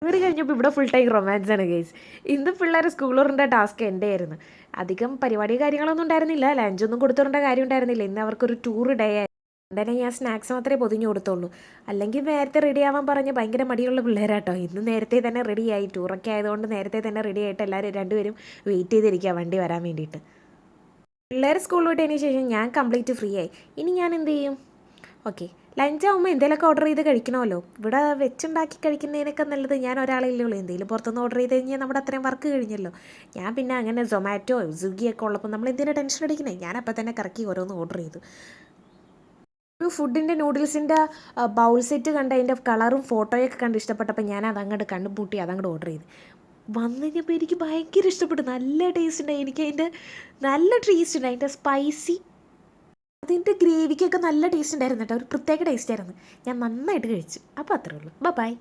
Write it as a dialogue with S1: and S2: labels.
S1: Delivery കഴിഞ്ഞപ്പോൾ ഇവിടെ full time romance ആണ് ഗൈസ്. ഇന്ന് പിള്ളേരെ സ്കൂൾ തുറൻ്റെ ടാസ്ക് എൻ്റെ ആയിരുന്നു. അധികം പരിപാടി കാര്യങ്ങളൊന്നും ഉണ്ടായിരുന്നില്ല, ലഞ്ചൊന്നും കൊടുത്തുവിടേണ്ട കാര്യം ഉണ്ടായിരുന്നില്ല. ഇന്ന് അവർക്കൊരു ടൂർ ഡേ ആയിരുന്നു. അതുകൊണ്ട് ഞാൻ സ്നാക്സ് മാത്രമേ പൊതിഞ്ഞു കൊടുത്തുള്ളൂ. അല്ലെങ്കിൽ നേരത്തെ റെഡി ആവാൻ പറഞ്ഞ് ഭയങ്കര മടിയുള്ള പിള്ളേരാട്ടോ. ഇന്ന് നേരത്തെ തന്നെ റെഡിയായി, ടൂറൊക്കെ ആയതുകൊണ്ട് നേരത്തെ തന്നെ റെഡി ആയിട്ട് എല്ലാവരും രണ്ടുപേരും വെയിറ്റ് ചെയ്തിരിക്കുക വണ്ടി വരാൻ വേണ്ടിയിട്ട്. പിള്ളേർ സ്കൂൾ വിട്ടതിന് ശേഷം ഞാൻ കംപ്ലീറ്റ് ഫ്രീ ആയി. ഇനി ഞാൻ എന്ത് ചെയ്യും? ഓക്കെ, ലഞ്ച് ആകുമ്പോൾ എന്തെങ്കിലുമൊക്കെ ഓർഡർ ചെയ്ത് കഴിക്കണമല്ലോ. ഇവിടെ വെച്ചുണ്ടാക്കി കഴിക്കുന്നതിനൊക്കെ നല്ലത് ഞാൻ ഒരാളല്ലേ ഉള്ളൂ. എന്തെങ്കിലും പുറത്തുനിന്ന് ഓർഡർ ചെയ്ത് കഴിഞ്ഞാൽ നമ്മുടെ അത്രയും വർക്ക് കഴിഞ്ഞല്ലോ. ഞാൻ പിന്നെ അങ്ങനെ സൊമാറ്റോ സ്വിഗ്ഗിയൊക്കെ ഉള്ളപ്പോൾ നമ്മൾ എന്തിനാ ടെൻഷൻ അടിക്കണേ? ഞാൻ അപ്പം തന്നെ കറക്കി ഓരോന്ന് ഓർഡർ ചെയ്തു. ഒരു ഫുഡിൻ്റെ നൂഡിൽസിൻ്റെ ബൗൾ സെറ്റ് കണ്ട് അതിൻ്റെ കളറും ഫോട്ടോയൊക്കെ കണ്ട് ഇഷ്ടപ്പെട്ടപ്പോൾ ഞാൻ അതങ്ങോട്ട് കണ്ണുപൂട്ടി അതങ്ങോട്ട് ഓർഡർ ചെയ്ത്. വന്നു കഴിഞ്ഞപ്പോൾ എനിക്ക് ഭയങ്കര ഇഷ്ടപ്പെട്ടു. നല്ല ടേസ്റ്റ് ഉണ്ടായി. എനിക്ക് അതിൻ്റെ നല്ല ടേസ്റ്റ് ഉണ്ട്. അതിൻ്റെ സ്പൈസി, അതിൻ്റെ ഗ്രേവിക്കൊക്കെ നല്ല ടേസ്റ്റ് ഉണ്ടായിരുന്നു കേട്ടോ. ഒരു പ്രത്യേക ടേസ്റ്റ് ആയിരുന്നു. ഞാൻ നന്നായിട്ട് കഴിച്ചു. അപ്പോൾ അത്രേ ഉള്ളൂ. ബൈ.